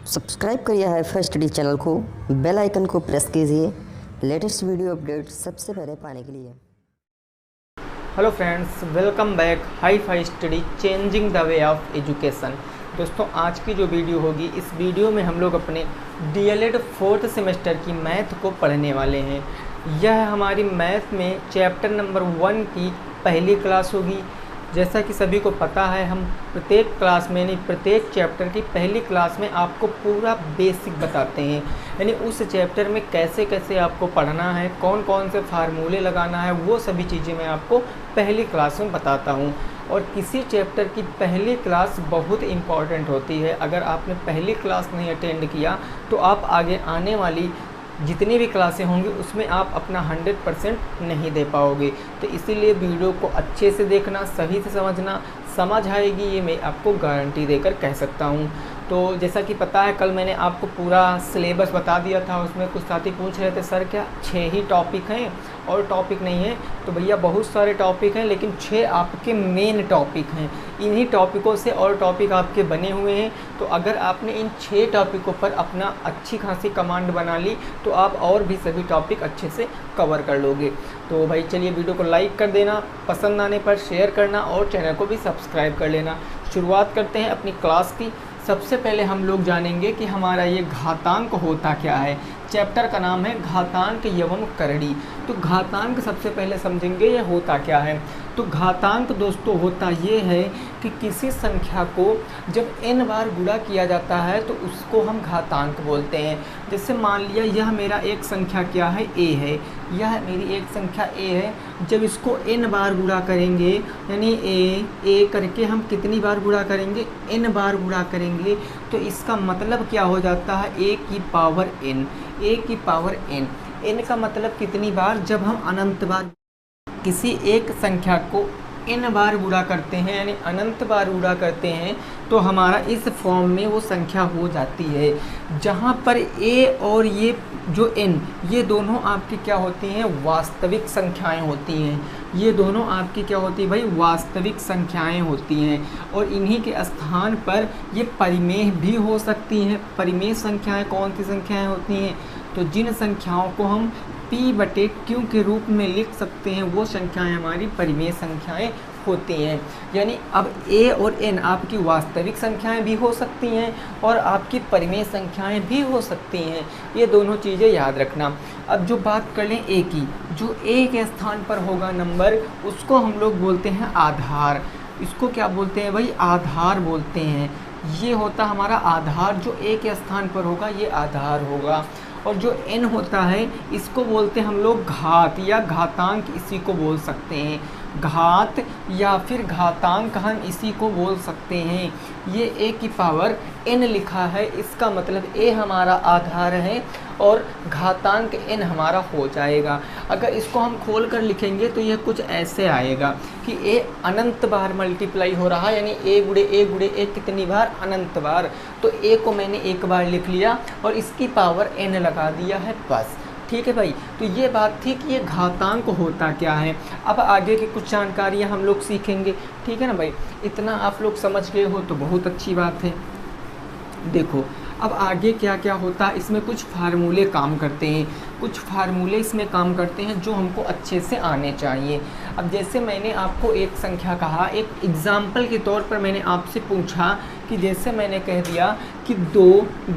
Subscribe करिए hi fi study channel को, bell icon को प्रेस कीजिए लेटेस्ट वीडियो अपडेट सबसे पहले पाने के लिए। Hello friends, welcome back hi fi study changing the way of education. दोस्तों, आज की जो वीडियो होगी, इस वीडियो में हम लोग अपने डीएलएड 4th सेमेस्टर की मैथ को पढ़ने वाले हैं। यह हमारी मैथ में चैप्टर नंबर 1 की पहली क्लास होगी। जैसा कि सभी को पता है, हम प्रत्येक क्लास में यानी प्रत्येक चैप्टर की पहली क्लास में आपको पूरा बेसिक बताते हैं, यानी उस चैप्टर में कैसे कैसे आपको पढ़ना है, कौन कौन से फार्मूले लगाना है, वो सभी चीज़ें मैं आपको पहली क्लास में बताता हूँ। और किसी चैप्टर की पहली क्लास बहुत इम्पॉर्टेंट होती है। अगर आपने पहली क्लास नहीं अटेंड किया तो आप आगे आने वाली जितनी भी क्लासें होंगी उसमें आप अपना 100% नहीं दे पाओगे। तो इसीलिए वीडियो को अच्छे से देखना, सही से समझना, समझ आएगी ये मैं आपको गारंटी देकर कह सकता हूँ। तो जैसा कि पता है, कल मैंने आपको पूरा सिलेबस बता दिया था। उसमें कुछ साथी पूछ रहे थे, सर क्या 6 ही टॉपिक हैं और टॉपिक नहीं है? तो भैया बहुत सारे टॉपिक हैं, लेकिन 6 आपके मेन टॉपिक हैं। इन्हीं टॉपिकों से और टॉपिक आपके बने हुए हैं। तो अगर आपने इन 6 टॉपिकों पर अपना अच्छी खासी कमांड बना ली तो आप और भी सभी टॉपिक अच्छे से कवर कर लोगे। तो भाई चलिए, वीडियो को लाइक कर देना, पसंद आने पर शेयर करना और चैनल को भी सब्सक्राइब कर लेना। शुरुआत करते हैं अपनी क्लास की। सबसे पहले हम लोग जानेंगे कि हमारा ये घातांक होता क्या है। चैप्टर का नाम है घातांक एवं करड़ी। तो घातांक सबसे पहले समझेंगे ये होता क्या है। तो घातांक दोस्तों होता ये है कि किसी संख्या को जब n बार गुणा किया जाता है तो उसको हम घातांक बोलते हैं। जैसे मान लिया यह मेरा एक संख्या क्या है, a है, यह मेरी एक संख्या a है। जब इसको n बार गुणा करेंगे, यानी a करके हम कितनी बार गुणा करेंगे, n बार गुणा करेंगे, तो इसका मतलब क्या हो जाता है, a की पावर n। a की पावर n का मतलब कितनी बार, जब हम अनंत बार किसी एक संख्या को n बार गुणा करते हैं, यानी अनंत बार गुणा करते हैं, तो हमारा इस फॉर्म में वो संख्या हो जाती है। जहाँ पर a और ये जो n, ये दोनों आपकी क्या होती हैं, वास्तविक संख्याएं होती हैं। ये दोनों आपकी क्या होती है भाई, वास्तविक संख्याएं होती हैं। और इन्हीं के स्थान पर ये परिमेय भी हो सकती हैं। परिमेय संख्याएं कौन सी संख्याएं होती हैं, तो जिन संख्याओं को हम p/q के रूप में लिख सकते हैं वो संख्याएं हमारी परिमेय संख्याएं होती हैं। यानी अब a और n आपकी वास्तविक संख्याएं भी हो सकती हैं और आपकी परिमेय संख्याएं भी हो सकती हैं। ये दोनों चीज़ें याद रखना। अब जो बात कर लें a की, जो a के स्थान पर होगा नंबर, उसको हम लोग बोलते हैं आधार। इसको क्या बोलते हैं भाई, आधार बोलते हैं। ये होता हमारा आधार, जो a के स्थान पर होगा ये आधार होगा। और जो n होता है इसको बोलते हैं हम लोग घात या घातांक, इसी को बोल सकते हैं। घात या फिर घातांक हम इसी को बोल सकते हैं। ये a की पावर n लिखा है, इसका मतलब a हमारा आधार है और घातांक n हमारा हो जाएगा। अगर इसको हम खोल कर लिखेंगे तो यह कुछ ऐसे आएगा कि a अनंत बार मल्टीप्लाई हो रहा है, यानी a गुणे a कितनी बार, अनंत बार। तो a को मैंने एक बार लिख लिया और इसकी पावर n लगा दिया है, बस। ठीक है भाई, तो ये बात थी कि ये घातांक होता क्या है। अब आगे की कुछ जानकारियाँ हम लोग सीखेंगे, ठीक है ना भाई। इतना आप लोग समझ गए हो तो बहुत अच्छी बात है। देखो अब आगे क्या क्या होता है, इसमें कुछ फार्मूले काम करते हैं, कुछ फार्मूले इसमें काम करते हैं जो हमको अच्छे से आने चाहिए। अब जैसे मैंने आपको एक संख्या कहा, एक एग्जाम्पल के तौर पर मैंने आपसे पूछा कि जैसे मैंने कह दिया कि 2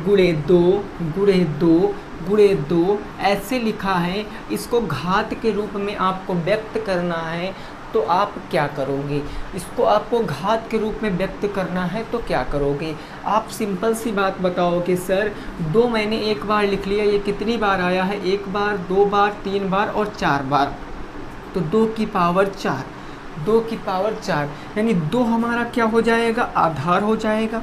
गुणे 2 गुणे 2 गुणे 2 ऐसे लिखा है, इसको घात के रूप में आपको व्यक्त करना है, तो आप क्या करोगे। इसको आपको घात के रूप में व्यक्त करना है तो क्या करोगे। आप सिंपल सी बात बताओगे, सर 2 मैंने एक बार लिख लिया, ये कितनी बार आया है, 1 बार, 2 बार, 3 बार और 4 बार, तो 2 की पावर 4, 2 की पावर 4, यानी 2 हमारा क्या हो जाएगा, आधार हो जाएगा।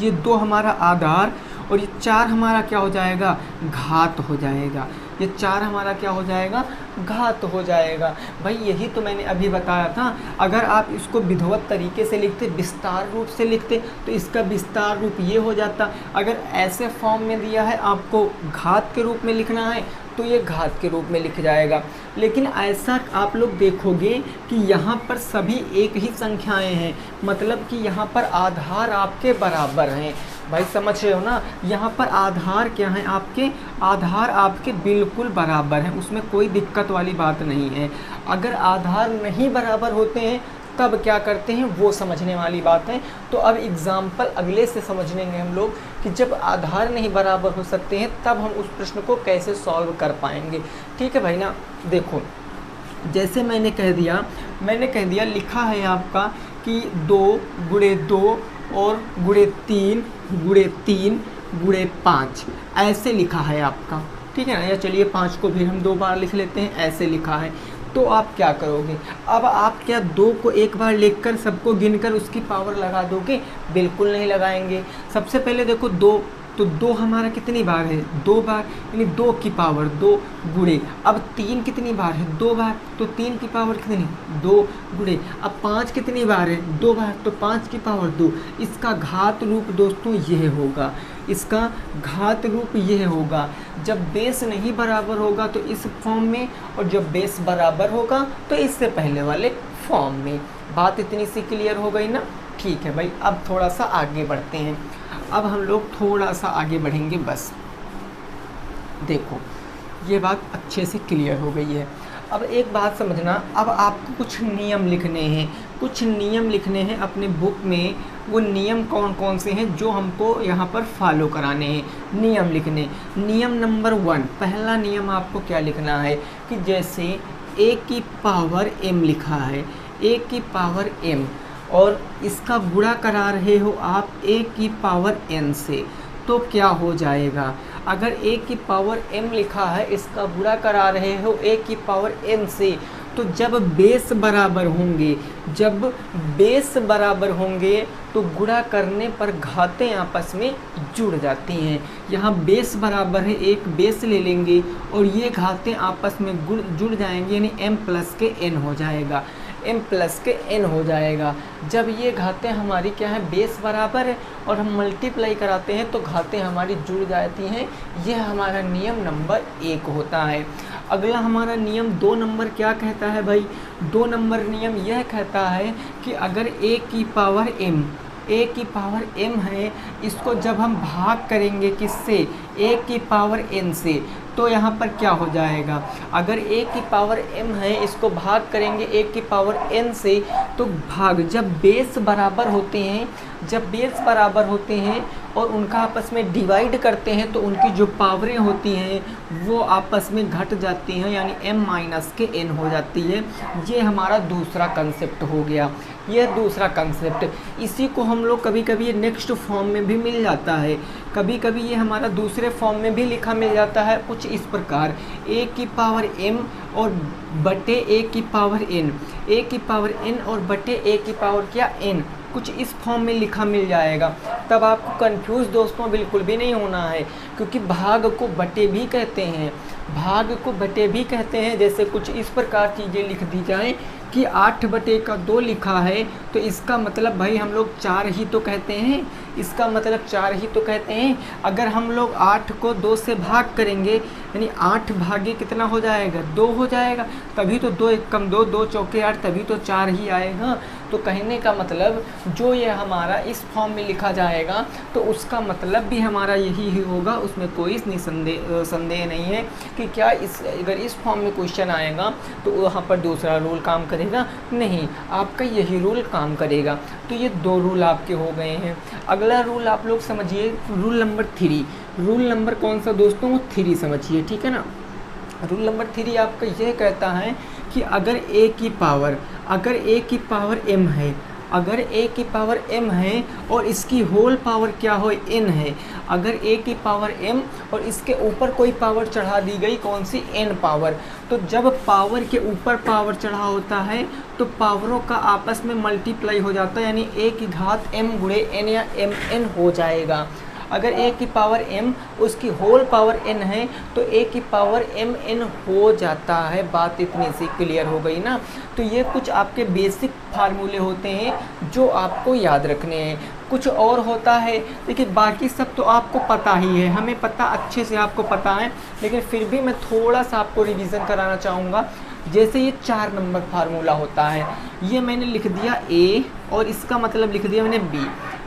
ये 2 हमारा आधार और ये 4 हमारा क्या हो जाएगा, घात हो जाएगा। ये 4 हमारा क्या हो जाएगा, घात हो जाएगा। भाई यही तो मैंने अभी बताया था। अगर आप इसको विधिवत तरीके से लिखते, विस्तार रूप से लिखते, तो इसका विस्तार रूप ये हो जाता। अगर ऐसे फॉर्म में दिया है आपको घात के रूप में लिखना है तो ये घात के रूप में लिख जाएगा। लेकिन ऐसा आप लोग देखोगे कि यहाँ पर सभी एक ही संख्याएं हैं, मतलब कि यहाँ पर आधार आपके बराबर हैं। भाई समझ रहे हो ना, यहाँ पर आधार क्या है आपके, आधार आपके बिल्कुल बराबर हैं, उसमें कोई दिक्कत वाली बात नहीं है। अगर आधार नहीं बराबर होते हैं तब क्या करते हैं वो समझने वाली बात है। तो अब एग्जाम्पल अगले से समझ लेंगे हम लोग कि जब आधार नहीं बराबर हो सकते हैं तब हम उस प्रश्न को कैसे सॉल्व कर पाएंगे। ठीक है भाई ना, देखो जैसे मैंने कह दिया लिखा है आपका कि 2 गुणे 2 और गुणे 3 गुणे 3 गुणे 5 ऐसे लिखा है आपका, ठीक है ना। या चलिए 5 को भी हम 2 बार लिख लेते हैं, ऐसे लिखा है। तो आप क्या करोगे, अब आप क्या 2 को एक बार लिखकर सबको गिनकर उसकी पावर लगा दोगे? बिल्कुल नहीं लगाएंगे। सबसे पहले देखो 2, तो 2 हमारा कितनी बार है, 2 बार, यानी 2 की पावर 2 गुणे। अब 3 कितनी बार है, 2 बार, तो 3 की पावर कितनी, 2 गुणे। अब 5 कितनी बार है, 2 बार, तो 5 की पावर 2। इसका घात रूप दोस्तों यह होगा, इसका घात रूप यह होगा। जब बेस नहीं बराबर होगा तो इस फॉर्म में, और जब बेस बराबर होगा तो इससे पहले वाले फॉर्म में। बात इतनी सी क्लियर हो गई ना। ठीक है भाई, अब थोड़ा सा आगे बढ़ते हैं। अब हम लोग थोड़ा सा आगे बढ़ेंगे बस। देखो ये बात अच्छे से क्लियर हो गई है। अब एक बात समझना, अब आपको कुछ नियम लिखने हैं अपने बुक में। वो नियम कौन कौन से हैं जो हमको यहाँ पर फॉलो कराने हैं, नियम लिखने। नियम नंबर 1, पहला नियम आपको क्या लिखना है कि जैसे a की पावर m लिखा है, a की पावर m, और इसका गुणा करा रहे हो आप a की पावर n से, तो क्या हो जाएगा? अगर a की पावर m लिखा है, इसका गुणा करा रहे हो a की पावर n से, तो जब बेस बराबर होंगे तो गुणा करने पर घातें आपस में जुड़ जाती हैं। यहाँ बेस बराबर है, एक बेस ले लेंगे और ये घातें आपस में जुड़ जाएंगी, यानी m प्लस के n हो जाएगा, m प्लस के n हो जाएगा। जब ये घातें हमारी क्या है, बेस बराबर है और हम मल्टीप्लाई कराते हैं तो घातें हमारी जुड़ जाती हैं। यह हमारा नियम नंबर 1 होता है। अगला हमारा नियम 2 नंबर क्या कहता है भाई? 2 नंबर नियम यह कहता है कि अगर a की पावर m है, इसको जब हम भाग करेंगे किससे, a की पावर n से, तो यहाँ पर क्या हो जाएगा? अगर a की पावर m है, इसको भाग करेंगे a की पावर n से, तो भाग जब बेस बराबर होते हैं और उनका आपस में डिवाइड करते हैं तो उनकी जो पावरें होती हैं वो आपस में घट जाती हैं, यानी m माइनस के n हो जाती है। ये हमारा दूसरा कंसेप्ट हो गया। यह दूसरा कंसेप्ट, इसी को हम लोग कभी कभी नेक्स्ट फॉर्म में भी मिल जाता है, कभी कभी ये हमारा दूसरे फॉर्म में भी लिखा मिल जाता है कुछ इस प्रकार, a की पावर m और बटे a की पावर n, a की पावर n और बटे a की पावर क्या n, कुछ इस फॉर्म में लिखा मिल जाएगा। तब आपको कंफ्यूज दोस्तों बिल्कुल भी नहीं होना है, क्योंकि भाग को बटे भी कहते हैं। जैसे कुछ इस प्रकार चीज़ें लिख दी जाएं कि 8 बटे का 2 लिखा है, तो इसका मतलब भाई हम लोग 4 ही तो कहते हैं, अगर हम लोग 8 को 2 से भाग करेंगे, यानी 8 भागे कितना हो जाएगा, 2 हो जाएगा, तभी तो 2 1 कम 2, 2 चौके 8, तभी तो 4 ही आएगा। तो कहने का मतलब जो ये हमारा इस फॉर्म में लिखा जाएगा तो उसका मतलब भी हमारा यही ही होगा, उसमें कोई संदेह नहीं है कि क्या अगर इस फॉर्म में क्वेश्चन आएगा तो वहाँ पर दूसरा रूल काम करेगा, नहीं, आपका यही रूल काम करेगा। तो ये 2 रूल आपके हो गए हैं। अगला रूल आप लोग समझिए, रूल नंबर 3। रूल नंबर कौन सा दोस्तों, वो 3 समझिए, ठीक है ना। रूल नंबर 3 आपका यह कहता है कि अगर a की पावर m है, और इसकी होल पावर क्या हो, n है, अगर a की पावर m और इसके ऊपर कोई पावर चढ़ा दी गई, कौन सी, n पावर, तो जब पावर के ऊपर पावर चढ़ा होता है तो पावरों का आपस में मल्टीप्लाई हो जाता है, यानी a की घात m गुणे n या mn हो जाएगा। अगर a की पावर m उसकी होल पावर n है तो a की पावर mn हो जाता है। बात इतनी सी क्लियर हो गई ना। तो ये कुछ आपके बेसिक फार्मूले होते हैं जो आपको याद रखने हैं। कुछ और होता है। देखिए बाकी सब तो आपको पता ही है, हमें पता, अच्छे से आपको पता है, लेकिन फिर भी मैं थोड़ा सा आपको रिवीजन कराना चाहूँगा। जैसे ये 4 नंबर फार्मूला होता है, ये मैंने लिख दिया A और इसका मतलब लिख दिया मैंने B,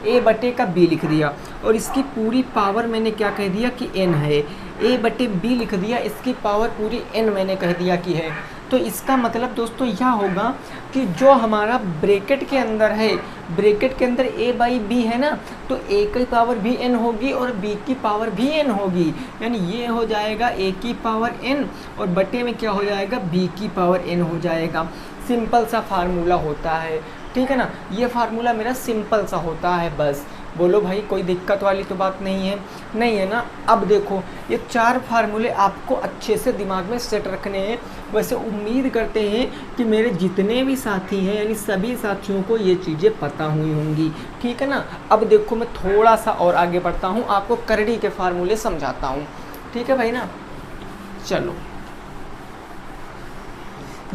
A बटे का B लिख दिया, और इसकी पूरी पावर मैंने क्या कह दिया कि n है। A बटे B लिख दिया, इसकी पावर पूरी n मैंने कह दिया कि है। तो इसका मतलब दोस्तों यह होगा कि जो हमारा ब्रैकेट के अंदर है, ब्रैकेट के अंदर a बाई बी है ना, तो a की पावर भी n होगी और b की पावर भी n होगी, यानी ये हो जाएगा a की पावर n और बटे में क्या हो जाएगा, b की पावर n हो जाएगा। सिंपल सा फार्मूला होता है, ठीक है ना, ये फार्मूला मेरा सिंपल सा होता है बस। बोलो भाई कोई दिक्कत वाली तो बात नहीं है, नहीं है ना। अब देखो ये 4 फार्मूले आपको अच्छे से दिमाग में सेट रखने हैं। वैसे उम्मीद करते हैं कि मेरे जितने भी साथी हैं, यानी सभी साथियों को ये चीज़ें पता हुई होंगी, ठीक है ना। अब देखो मैं थोड़ा सा और आगे बढ़ता हूँ, आपको करड़ी के फार्मूले समझाता हूँ, ठीक है भाई ना। चलो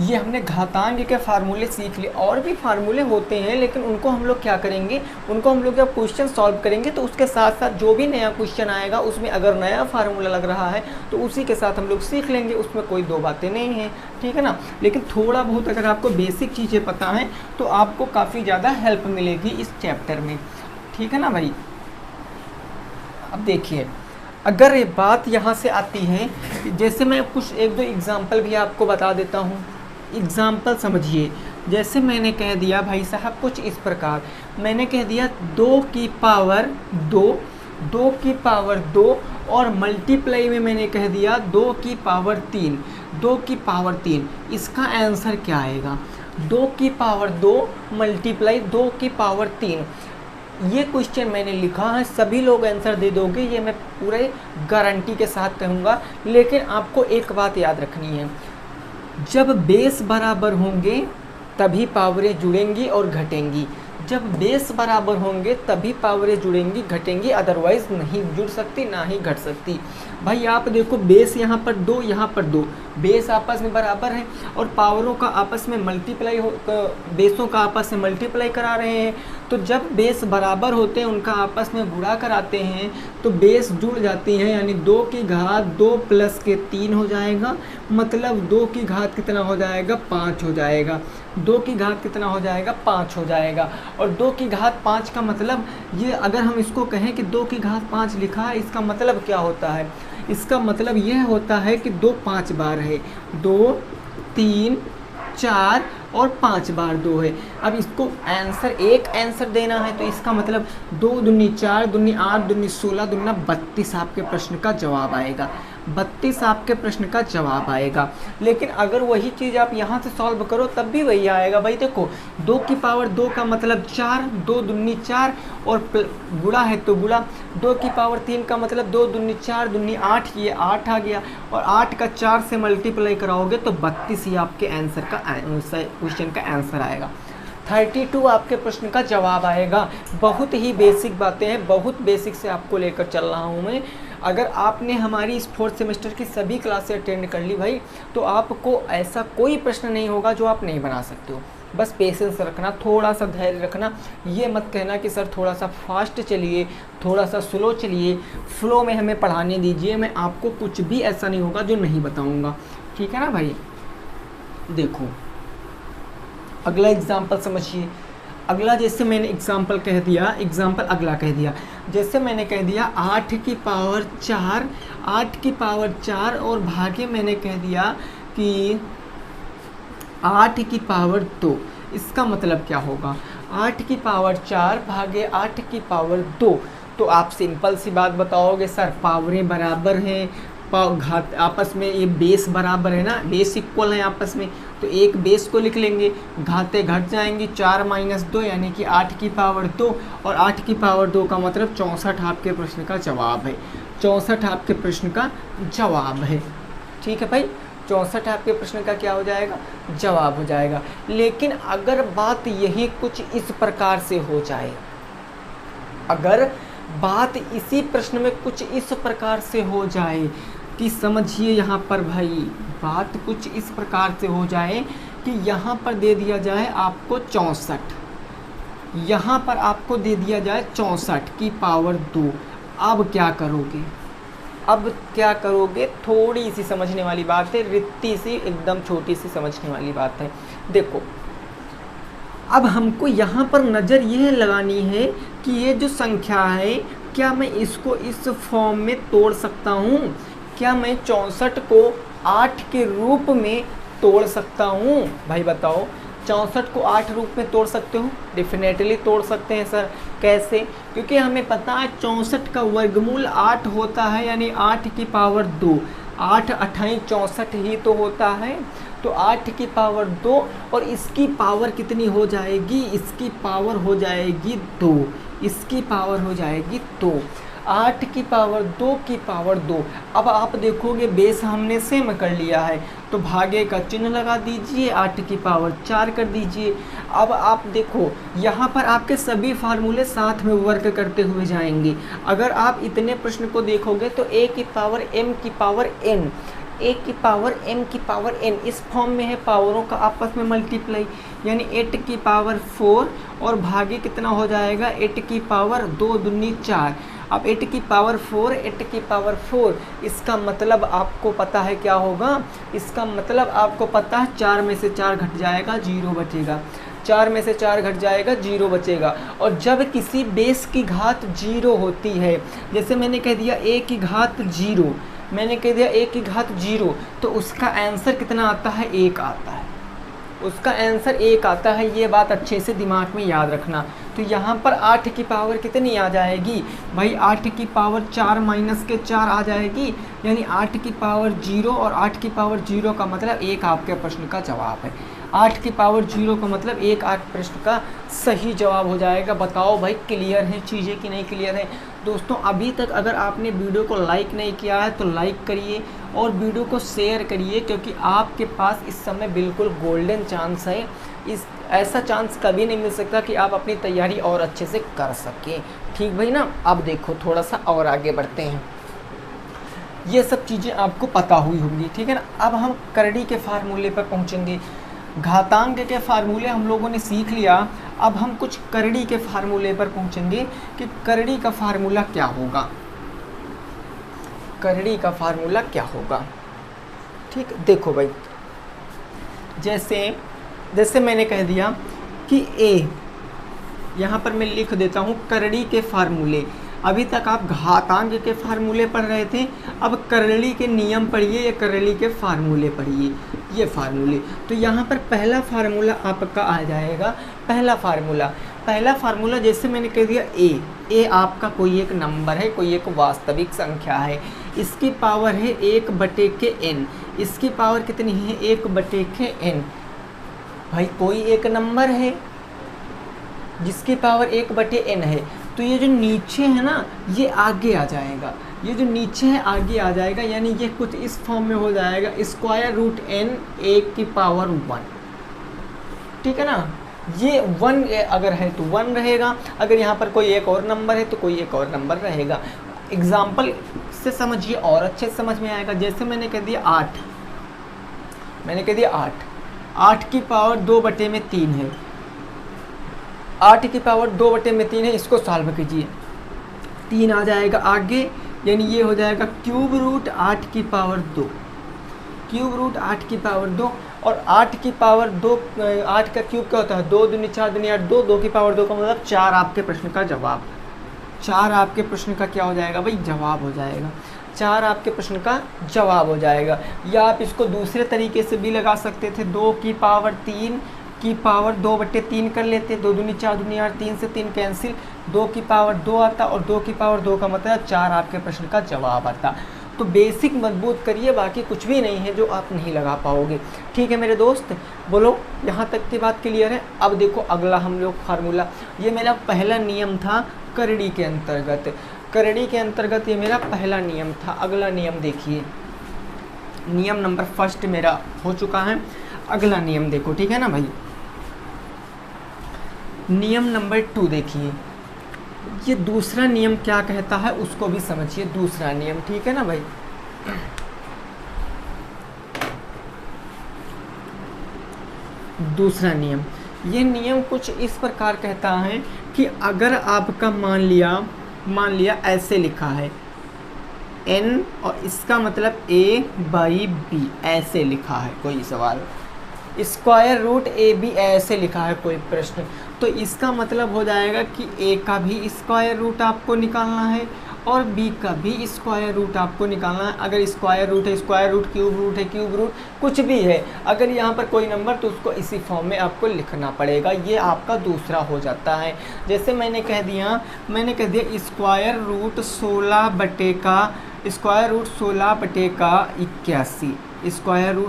ये हमने घातांक के फार्मूले सीख लिए, और भी फार्मूले होते हैं लेकिन उनको हम लोग क्या करेंगे, उनको हम लोग जब क्वेश्चन सॉल्व करेंगे तो उसके साथ साथ जो भी नया क्वेश्चन आएगा उसमें अगर नया फार्मूला लग रहा है तो उसी के साथ हम लोग सीख लेंगे, उसमें कोई दो बातें नहीं हैं, ठीक है ना। लेकिन थोड़ा बहुत अगर आपको बेसिक चीज़ें पता हैं तो आपको काफ़ी ज़्यादा हेल्प मिलेगी इस चैप्टर में, ठीक है ना भाई। अब देखिए अगर ये बात यहाँ से आती है, जैसे मैं कुछ 1-2 एग्जाम्पल भी आपको बता देता हूँ। एग्जाम्पल समझिए, जैसे मैंने कह दिया भाई साहब कुछ इस प्रकार, मैंने कह दिया 2 की पावर 2, 2 की पावर 2 और मल्टीप्लाई में मैंने कह दिया 2 की पावर 3, 2 की पावर 3। इसका आंसर क्या आएगा, 2 की पावर 2 मल्टीप्लाई 2 की पावर 3। ये क्वेश्चन मैंने लिखा है, सभी लोग आंसर दे दोगे, ये मैं पूरे गारंटी के साथ कहूँगा। लेकिन आपको एक बात याद रखनी है, जब बेस बराबर होंगे तभी पावरें जुड़ेंगी और घटेंगी। जब बेस बराबर होंगे तभी पावरें जुड़ेंगी घटेंगी, अदरवाइज नहीं जुड़ सकती ना ही घट सकती। भाई आप देखो बेस यहाँ पर 2, यहाँ पर 2, बेस आपस में बराबर है और पावरों का आपस में मल्टीप्लाई हो, बेसों का आपस में मल्टीप्लाई करा रहे हैं। तो जब बेस बराबर होते हैं उनका आपस में गुणा कराते हैं तो बेस जुड़ जाती हैं, यानी 2 की घात 2 प्लस के 3 हो जाएगा, मतलब 2 की घात कितना हो जाएगा, 5 हो जाएगा। 2 की घात कितना हो जाएगा, 5 हो जाएगा। और 2 की घात 5 का मतलब ये, अगर हम इसको कहें कि 2 की घात 5 लिखा है, इसका मतलब क्या होता है, इसका मतलब यह होता है कि 2 5 बार है, 2 3 4 और 5 बार 2 है। अब इसको आंसर एक आंसर देना है तो इसका मतलब 2 दूनी 4 दूनी 8 दूनी 16 दूना 32 आपके प्रश्न का जवाब आएगा, 32 आपके प्रश्न का जवाब आएगा। लेकिन अगर वही चीज़ आप यहाँ से सॉल्व करो तब भी वही आएगा। भाई देखो 2 की पावर 2 का मतलब 4, 2 दूनी 4 और गुणा है तो गुणा, 2 की पावर 3 का मतलब 2 दूनी 4 दूनी 8, ये 8 आ गया, और 8 का 4 से मल्टीप्लाई कराओगे तो 32 ही आपके आंसर का क्वेश्चन का आंसर आएगा। 32 आपके प्रश्न का जवाब आएगा। बहुत ही बेसिक बातें हैं, बहुत बेसिक से आपको लेकर चल रहा हूँ मैं। अगर आपने हमारी इस 4th सेमेस्टर की सभी क्लासें अटेंड कर ली भाई, तो आपको ऐसा कोई प्रश्न नहीं होगा जो आप नहीं बना सकते हो। बस पेशेंस रखना, थोड़ा सा धैर्य रखना, ये मत कहना कि सर थोड़ा सा फास्ट चलिए, थोड़ा सा स्लो चलिए, फ्लो में हमें पढ़ाने दीजिए। मैं आपको कुछ भी ऐसा नहीं होगा जो नहीं बताऊँगा, ठीक है ना भाई। देखो अगला एग्जाम्पल समझिए। अगला जैसे मैंने एग्जाम्पल कह दिया, एग्जाम्पल अगला कह दिया, जैसे मैंने कह दिया 8 की पावर 4, 8 की पावर 4 और भागे मैंने कह दिया कि 8 की पावर 2। इसका मतलब क्या होगा, 8 की पावर 4 भागे 8 की पावर 2। तो आप सिंपल सी बात बताओगे सर पावरें बराबर हैं, घात आपस में ये बेस बराबर है ना, बेस इक्वल है आपस में, तो एक बेस को लिख लेंगे, घातें घट जाएंगी, 4 माइनस 2 यानी कि 8 की पावर 2, और 8 की पावर 2 का मतलब 64 आपके प्रश्न का जवाब है, 64 आपके प्रश्न का जवाब है, ठीक है भाई। 64 आपके प्रश्न का क्या हो जाएगा, जवाब हो जाएगा। लेकिन अगर बात यही कुछ इस प्रकार से हो जाए, अगर बात इसी प्रश्न में कुछ इस प्रकार से हो जाए कि समझिए यहाँ पर भाई, बात कुछ इस प्रकार से हो जाए कि यहाँ पर दे दिया जाए आपको 64, यहाँ पर आपको दे दिया जाए 64 की पावर 2। अब क्या करोगे? अब क्या करोगे? थोड़ी सी समझने वाली बात है, रित्ती सी, एकदम छोटी सी समझने वाली बात है। देखो, अब हमको यहाँ पर नज़र यह लगानी है कि ये जो संख्या है, क्या मैं इसको इस फॉर्म में तोड़ सकता हूँ? क्या मैं 64 को 8 के रूप में तोड़ सकता हूँ? भाई बताओ, 64 को 8 रूप में तोड़ सकते हो? डेफिनेटली तोड़ सकते हैं सर। कैसे? क्योंकि हमें पता है 64 का वर्गमूल 8 होता है, यानी 8 की पावर 2। 8 अठाई 64 ही तो होता है। तो 8 की पावर 2 और इसकी पावर कितनी हो जाएगी? इसकी पावर हो जाएगी 2। इसकी पावर हो जाएगी 2। 8 की पावर 2 की पावर 2। अब आप देखोगे बेस हमने सेम कर लिया है, तो भागे का चिन्ह लगा दीजिए, 8 की पावर 4 कर दीजिए। अब आप देखो, यहाँ पर आपके सभी फार्मूले साथ में वर्क करते हुए जाएंगे। अगर आप इतने प्रश्न को देखोगे तो a की पावर m की पावर n, a की पावर m की पावर n, इस फॉर्म में है पावरों का आपस में मल्टीप्लाई, यानी 8 की पावर 4 और भागे कितना हो जाएगा? 8 की पावर 2 दूनी 4। अब 8 की पावर 4, 8 की पावर 4, इसका मतलब आपको पता है क्या होगा? इसका मतलब आपको पता है 4 में से 4 घट जाएगा, 0 बचेगा। 4 में से 4 घट जाएगा, 0 बचेगा। और जब किसी बेस की घात 0 होती है, जैसे मैंने कह दिया a की घात 0, मैंने कह दिया a की घात 0, तो उसका आंसर कितना आता है? 1 आता है। उसका आंसर 1 आता है। ये बात अच्छे से दिमाग में याद रखना। तो यहाँ पर 8 की पावर कितनी आ जाएगी? भाई 8 की पावर 4 माइनस के 4 आ जाएगी, यानी 8 की पावर 0, और 8 की पावर 0 का मतलब 1 आपके प्रश्न का जवाब है। 8 की पावर 0 का मतलब 1 आपके प्रश्न का सही जवाब हो जाएगा। बताओ भाई, क्लियर है चीज़ें कि नहीं क्लियर है? दोस्तों, अभी तक अगर आपने वीडियो को लाइक नहीं किया है तो लाइक करिए और वीडियो को शेयर करिए, क्योंकि आपके पास इस समय बिल्कुल गोल्डन चांस है। ऐसा चांस कभी नहीं मिल सकता कि आप अपनी तैयारी और अच्छे से कर सकें। ठीक भाई ना? अब देखो, थोड़ा सा और आगे बढ़ते हैं। ये सब चीज़ें आपको पता हुई होंगी, ठीक है ना? अब हम करड़ी के फार्मूले पर पहुँचेंगे। घातांक के फार्मूले हम लोगों ने सीख लिया, अब हम कुछ करड़ी के फार्मूले पर पहुँचेंगे कि करड़ी का फार्मूला क्या होगा। करड़ी का फार्मूला क्या होगा? ठीक, देखो भाई, जैसे मैंने कह दिया कि a, यहाँ पर मैं लिख देता हूँ करड़ी के फार्मूले। अभी तक आप घातांक के फार्मूले पढ़ रहे थे, अब करड़ी के नियम पढ़िए या करड़ी के फार्मूले पढ़िए। ये फार्मूले, तो यहाँ पर पहला फार्मूला आपका आ जाएगा। पहला फार्मूला जैसे मैंने कह दिया a आपका कोई एक नंबर है, कोई एक वास्तविक संख्या है, इसकी पावर है 1/n। इसकी पावर कितनी है? 1/n। भाई कोई एक नंबर है जिसकी पावर 1/n है, तो ये जो नीचे है ना, ये आगे आ जाएगा। ये जो नीचे है आगे आ जाएगा, यानी ये कुछ इस फॉर्म में हो जाएगा, √n 1 की पावर 1। ठीक है ना? ये 1 अगर है तो 1 रहेगा, अगर यहाँ पर कोई एक और नंबर है तो कोई एक और नंबर रहेगा। एग्जाम्पल से समझिए और अच्छे से समझ में आएगा। जैसे मैंने कह दिया 8, 8 की पावर 2/3 है। 8 की पावर 2/3 है, इसको सॉल्व कीजिए, 3 आ जाएगा आगे, यानी ये हो जाएगा √8 की पावर 2। √8 की पावर 2, और 8 की पावर 2, 8 का क्यूब क्या होता है? 2 दूनी 4 दूनी 8, 2 की पावर 2 का मतलब 4 आपके प्रश्न का जवाब। 4 आपके प्रश्न का क्या हो जाएगा भाई? जवाब हो जाएगा। 4 आपके प्रश्न का जवाब हो जाएगा। या आप इसको दूसरे तरीके से भी लगा सकते थे, 2 की पावर 3 की पावर 2/3 कर लेते, 2 दूनी 4 दूनी 8, 3 से 3 कैंसिल, 2 की पावर 2 आता, और 2 की पावर 2 का मतलब 4 आपके प्रश्न का जवाब आता। तो बेसिक मजबूत करिए, बाकी कुछ भी नहीं है जो आप नहीं लगा पाओगे। ठीक है मेरे दोस्त, बोलो यहाँ तक की बात क्लियर है? अब देखो अगला हम लोग फार्मूला, ये मेरा पहला नियम था करड़ी के अंतर्गत। करड़ी के अंतर्गत ये मेरा पहला नियम था। अगला नियम देखिए, नियम नंबर 1 मेरा हो चुका है। अगला नियम देखो, ठीक है ना भाई? नियम नंबर 2 देखिए, ये दूसरा नियम क्या कहता है उसको भी समझिए। दूसरा नियम, ठीक है ना भाई? दूसरा नियम ये नियम कुछ इस प्रकार कहता है कि अगर आपका मान लिया ऐसे लिखा है n और इसका मतलब a/b ऐसे लिखा है कोई सवाल, स्क्वायर रूट AB ऐसे लिखा है कोई प्रश्न, तो इसका मतलब हो जाएगा कि a का भी स्क्वायर रूट आपको निकालना है और b का भी स्क्वायर रूट आपको निकालना है। अगर स्क्वायर रूट है स्क्वायर रूट, क्यूब रूट कुछ भी है, अगर यहाँ पर कोई नंबर तो उसको इसी फॉर्म में आपको लिखना पड़ेगा। ये आपका दूसरा हो जाता है। जैसे मैंने कह दिया स्क्वायर रूट 16 बटे का 81, स्क्वायर रूट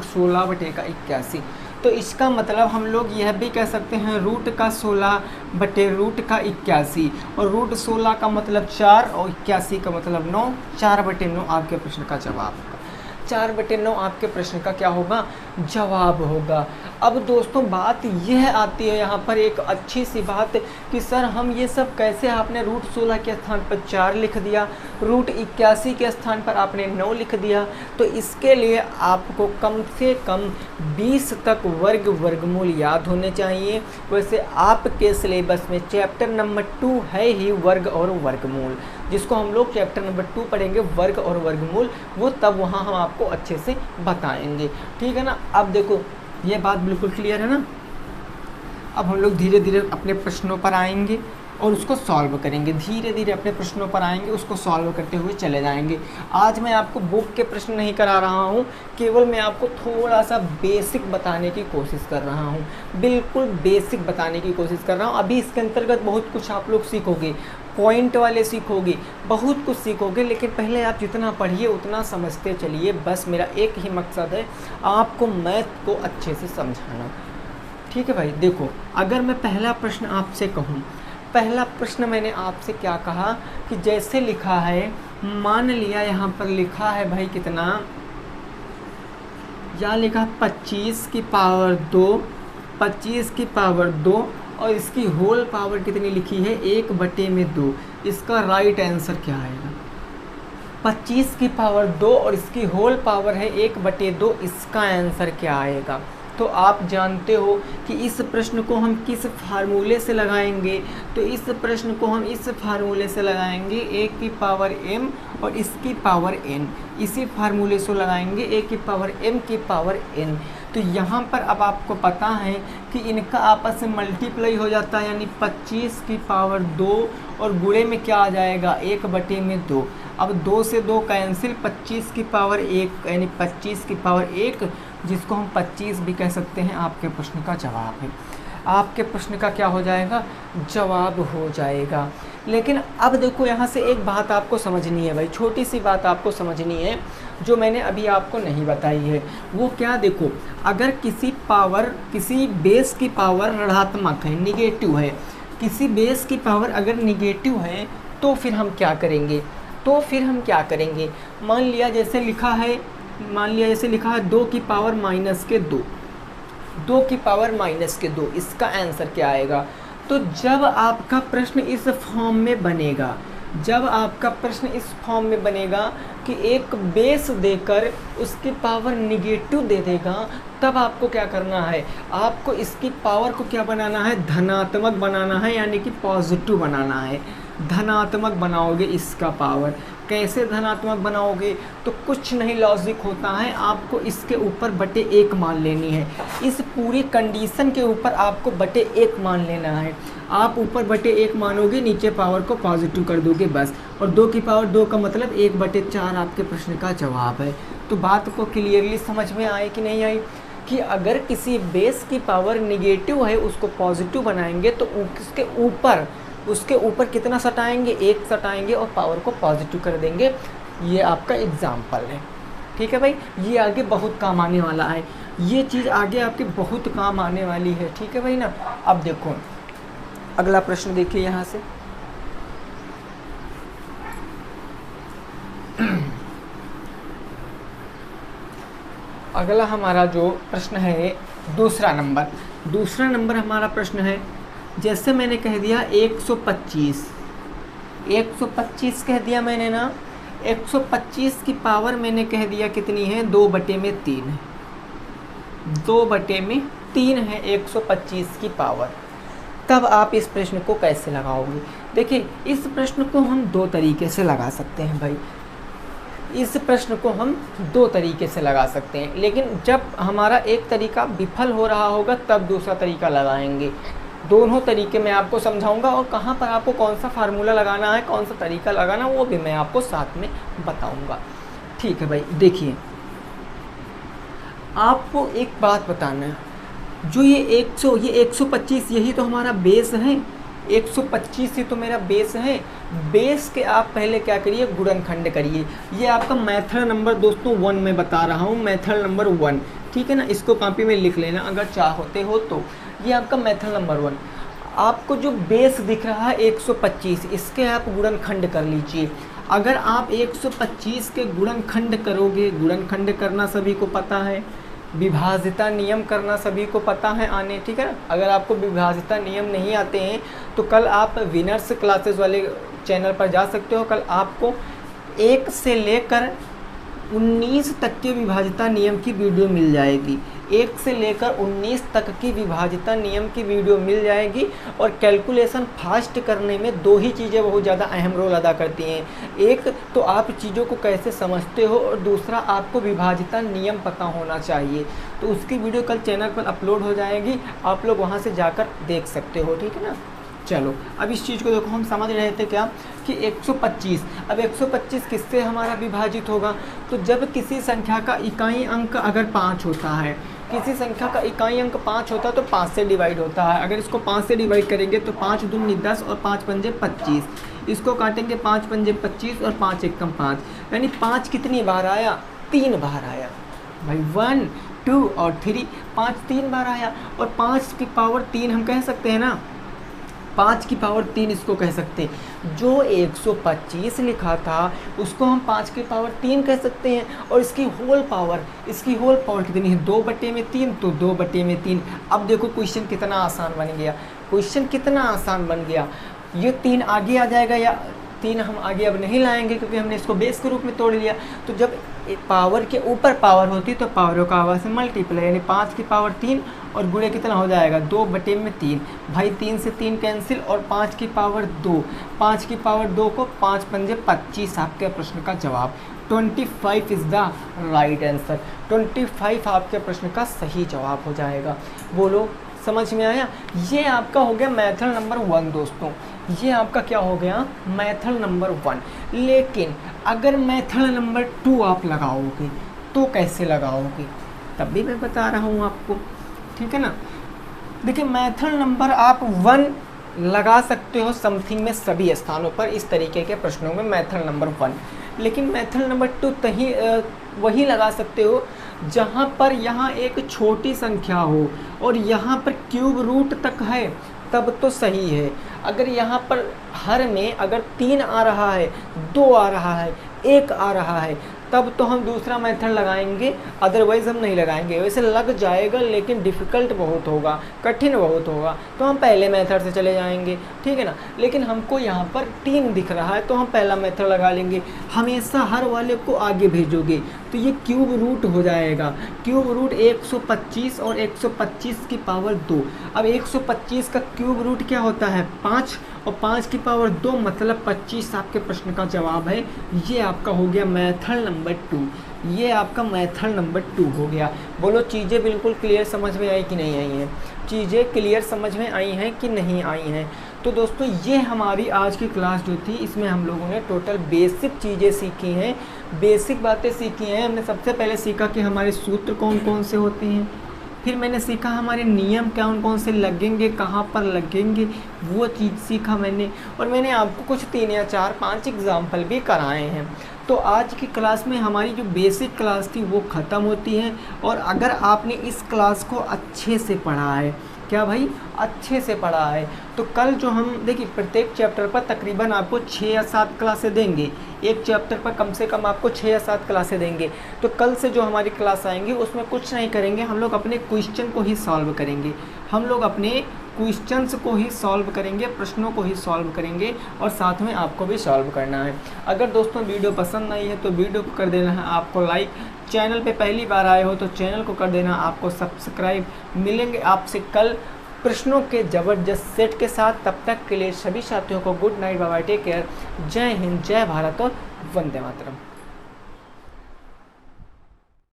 16 बटे का 81। तो इसका मतलब हम लोग यह भी कह सकते हैं रूट का 16 बटे रूट का 81, और रूट 16 का मतलब 4 और 81 का मतलब 9, 4 बटे 9 आपके प्रश्न का जवाब होगा। 4 बटे 9 आपके प्रश्न का क्या होगा, जवाब होगा। अब दोस्तों बात यह आती है यहाँ पर एक अच्छी सी बात कि सर हम ये सब कैसे, आपने रूट 16 के स्थान पर 4 लिख दिया, रूट 81 के स्थान पर आपने 9 लिख दिया। तो इसके लिए आपको कम से कम 20 तक वर्गमूल याद होने चाहिए। वैसे आपके सिलेबस में चैप्टर नंबर 2 है ही वर्ग और वर्गमूल, जिसको हम लोग चैप्टर नंबर 2 पढ़ेंगे वर्ग और वर्गमूल, वो तब वहाँ हम आपको अच्छे से बताएंगे, ठीक है ना। अब देखो ये बात बिल्कुल क्लियर है ना। अब हम लोग धीरे धीरे अपने प्रश्नों पर आएंगे और उसको सॉल्व करेंगे, धीरे धीरे अपने प्रश्नों पर आएंगे, उसको सॉल्व करते हुए चले जाएंगे। आज मैं आपको बुक के प्रश्न नहीं करा रहा हूँ, केवल मैं आपको थोड़ा सा बेसिक बताने की कोशिश कर रहा हूँ, बिल्कुल बेसिक बताने की कोशिश कर रहा हूँ। अभी इसके अंतर्गत बहुत कुछ आप लोग सीखोगे, पॉइंट वाले सीखोगे, बहुत कुछ सीखोगे, लेकिन पहले आप जितना पढ़िए उतना समझते चलिए। बस मेरा एक ही मकसद है, आपको मैथ को अच्छे से समझाना, ठीक है भाई। देखो अगर मैं पहला प्रश्न आपसे कहूँ, पहला प्रश्न मैंने आपसे क्या कहा कि जैसे लिखा है, मान लिया यहाँ पर लिखा है भाई कितना, या लिखा 25 की पावर 2 और इसकी होल पावर कितनी लिखी है, 1/2। इसका राइट आंसर क्या आएगा, 25 की पावर 2 और इसकी होल पावर है 1/2, इसका आंसर क्या आएगा। तो आप जानते हो कि इस प्रश्न को हम किस फार्मूले से लगाएंगे, तो इस प्रश्न को हम इस फार्मूले से लगाएंगे, a की पावर m और इसकी पावर n, इसी फार्मूले से लगाएंगे, a की पावर m की पावर n। तो यहाँ पर अब आपको पता है कि इनका आपस में मल्टीप्लाई हो जाता है, यानी 25 की पावर 2 और गुणे में क्या आ जाएगा, 1/2। अब 2 से 2 कैंसिल, 25 की पावर 1 यानी 25 की पावर 1, जिसको हम 25 भी कह सकते हैं, आपके प्रश्न का जवाब है। आपके प्रश्न का क्या हो जाएगा, जवाब हो जाएगा। लेकिन अब देखो यहाँ से एक बात आपको समझनी है भाई, छोटी सी बात आपको समझनी है जो मैंने अभी आपको नहीं बताई है। वो क्या, देखो अगर किसी बेस की पावर ऋणात्मक है, निगेटिव है, किसी बेस की पावर अगर निगेटिव है तो फिर हम क्या करेंगे, मान लिया जैसे लिखा है 2 की पावर माइनस के 2, इसका आंसर क्या आएगा। तो जब आपका प्रश्न इस फॉर्म में बनेगा कि एक बेस देकर उसकी पावर निगेटिव दे देगा, तब आपको क्या करना है, आपको इसकी पावर को क्या बनाना है, धनात्मक बनाना है, यानी कि पॉजिटिव बनाना है। धनात्मक बनाओगे इसका पावर, कैसे धनात्मक बनाओगे, तो कुछ नहीं, लॉजिक होता है, आपको इसके ऊपर बटे 1 मान लेनी है। इस पूरी कंडीशन के ऊपर आपको बटे 1 मान लेना है। आप ऊपर बटे 1 मानोगे, नीचे पावर को पॉजिटिव कर दोगे बस। और 2 की पावर 2 का मतलब 1/4 आपके प्रश्न का जवाब है। तो बात को क्लियरली समझ में आए कि नहीं आई, कि अगर किसी बेस की पावर निगेटिव है उसको पॉजिटिव बनाएंगे तो उसके ऊपर कितना सटाएंगे, 1 सटाएंगे और पावर को पॉजिटिव कर देंगे। ये आपका एग्जाम्पल है, ठीक है भाई। ये आगे बहुत काम आने वाला है, ये चीज़ आगे आपके बहुत काम आने वाली है, ठीक है भाई ना। अब देखो अगला प्रश्न देखिए यहाँ से, अगला हमारा जो प्रश्न है दूसरा नंबर हमारा प्रश्न है। जैसे मैंने कह दिया 125 कह दिया मैंने ना, 125 की पावर मैंने कह दिया कितनी है, 2/3 है, 2/3 3 है 125 की पावर, तब आप इस प्रश्न को कैसे लगाओगे? देखिए, इस प्रश्न को हम दो तरीके से लगा सकते हैं भाई, इस प्रश्न को हम दो तरीके से लगा सकते हैं, लेकिन जब हमारा एक तरीका विफल हो रहा होगा तब दूसरा तरीका लगाएंगे। दोनों तरीके मैं आपको समझाऊंगा और कहाँ पर आपको कौन सा फार्मूला लगाना है, कौन सा तरीका लगाना, वो भी मैं आपको साथ में बताऊंगा। ठीक है भाई, देखिए आपको एक बात बताना है, जो ये 125 यही तो हमारा बेस है, 125 ही तो मेरा बेस है। बेस के आप पहले क्या करिए, गुणनखंड करिए। ये आपका मेथड नंबर दोस्तों 1 में बता रहा हूँ, मेथड नंबर 1, ठीक है ना, इसको कॉपी में लिख लेना अगर चाहते हो तो। ये आपका मेथड नंबर 1, आपको जो बेस दिख रहा है 125, इसके आप गुणनखंड कर लीजिए। अगर आप 125 के गुणनखंड करोगे, गुणनखंड करना सभी को पता है, विभाजिता नियम करना सभी को पता है आने, ठीक है ना। अगर आपको विभाजिता नियम नहीं आते हैं तो कल आप विनर्स क्लासेस वाले चैनल पर जा सकते हो। कल आपको 1 से लेकर 19 तक के विभाजिता नियम की वीडियो मिल जाएगी, 1 से लेकर 19 तक की विभाजिता नियम की वीडियो मिल जाएगी। और कैलकुलेशन फास्ट करने में दो ही चीज़ें बहुत ज़्यादा अहम रोल अदा करती हैं, एक तो आप चीज़ों को कैसे समझते हो और दूसरा आपको विभाजिता नियम पता होना चाहिए। तो उसकी वीडियो कल चैनल पर अपलोड हो जाएगी, आप लोग वहाँ से जाकर देख सकते हो, ठीक है ना। चलो अब इस चीज़ को देखो, हम समझ रहे थे क्या कि 125, अब 125 किससे हमारा विभाजित होगा? तो जब किसी संख्या का इकाई अंक अगर 5 होता है, किसी संख्या का इकाई अंक 5 होता है तो 5 से डिवाइड होता है। अगर इसको 5 से डिवाइड करेंगे तो 5 दूनी 10 और 5 पंजे 25, इसको काटेंगे 5 पंजे 25 और 5 एकम 5, यानी 5 कितनी बार आया? 3 बार आया भाई, 1 2 और 3, 5 3 बार आया। और 5 की पावर 3 हम कह सकते हैं ना, 5 की पावर 3 इसको कह सकते हैं। जो 125 लिखा था उसको हम 5 की पावर 3 कह सकते हैं। और इसकी होल पावर कितनी है? 2/3, तो 2/3। अब देखो क्वेश्चन कितना आसान बन गया, क्वेश्चन कितना आसान बन गया। ये 3 आगे आ जाएगा, या 3 हम आगे अब नहीं लाएंगे क्योंकि हमने इसको बेस के रूप में तोड़ लिया। तो जब पावर के ऊपर पावर होती तो पावरों का आवाज़ से मल्टीप्लाई, यानी 5 की पावर 3 और गुणे कितना हो जाएगा? 2/3 भाई, 3 से 3 कैंसिल और 5 की पावर 2, 5 की पावर 2 को 5 पंजे 25, आपके प्रश्न का जवाब 25 इज़ द राइट आंसर। 25 आपके प्रश्न का सही जवाब हो जाएगा। बोलो समझ में आया? ये आपका हो गया मेथड नंबर 1 दोस्तों, ये आपका क्या हो गया? Method number 1। लेकिन अगर मेथड नंबर 2 आप लगाओगे तो कैसे लगाओगे, तब भी मैं बता रहा हूँ आपको, ठीक है ना। देखिए मेथड नंबर आप 1 लगा सकते हो समथिंग में सभी स्थानों पर, इस तरीके के प्रश्नों में मेथड नंबर 1। लेकिन मेथड नंबर 2 वही लगा सकते हो जहाँ पर यहाँ एक छोटी संख्या हो और यहाँ पर क्यूब रूट तक है, तब तो सही है। अगर यहाँ पर हर में अगर 3 आ रहा है, 2 आ रहा है, 1 आ रहा है, तब तो हम दूसरा मेथड लगाएंगे, अदरवाइज़ हम नहीं लगाएंगे। वैसे लग जाएगा लेकिन डिफ़िकल्ट बहुत होगा, कठिन बहुत होगा, तो हम पहले मेथड से चले जाएंगे, ठीक है ना। लेकिन हमको यहाँ पर 3 दिख रहा है तो हम पहला मेथड लगा लेंगे। हमेशा हर वाले को आगे भेजोगे तो ये क्यूब रूट हो जाएगा, क्यूब रूट 125 और 125 की पावर 2। अब 125 का क्यूब रूट क्या होता है? 5, और 5 की पावर 2 मतलब 25 आपके प्रश्न का जवाब है। ये आपका हो गया मेथड नंबर 2, ये आपका मेथड नंबर 2 हो गया। बोलो चीज़ें बिल्कुल क्लियर समझ में आई कि नहीं आई हैं? चीज़ें क्लियर समझ में आई हैं कि नहीं आई हैं? तो दोस्तों ये हमारी आज की क्लास जो थी, इसमें हम लोगों ने टोटल बेसिक चीज़ें सीखी हैं, बेसिक बातें सीखी हैं। हमने सबसे पहले सीखा कि हमारे सूत्र कौन कौन से होते हैं, फिर मैंने सीखा हमारे नियम कौन कौन से लगेंगे, कहाँ पर लगेंगे, वो चीज़ सीखा मैंने। और मैंने आपको कुछ 3 या 4 5 एग्जाम्पल भी कराए हैं। तो आज की क्लास में हमारी जो बेसिक क्लास थी वो ख़त्म होती है। और अगर आपने इस क्लास को अच्छे से पढ़ा है, क्या भाई, अच्छे से पढ़ा है। तो कल जो हम देखिए प्रत्येक चैप्टर पर तकरीबन आपको 6 या 7 क्लासें देंगे, एक चैप्टर पर कम से कम आपको 6 या 7 क्लासें देंगे। तो कल से जो हमारी क्लास आएंगी उसमें कुछ नहीं करेंगे, हम लोग अपने क्वेश्चन को ही सॉल्व करेंगे, हम लोग अपने क्वेश्चंस को ही सॉल्व करेंगे, प्रश्नों को ही सॉल्व करेंगे और साथ में आपको भी सॉल्व करना है। अगर दोस्तों वीडियो पसंद आई है तो वीडियो को कर देना है आपको लाइक, चैनल पे पहली बार आए हो तो चैनल को कर देना आपको सब्सक्राइब। मिलेंगे आपसे कल प्रश्नों के ज़बरदस्त सेट के साथ। तब तक के लिए सभी साथियों को good night, bye bye, take care, जय हिंद, जय भारत और वंदे मातरम।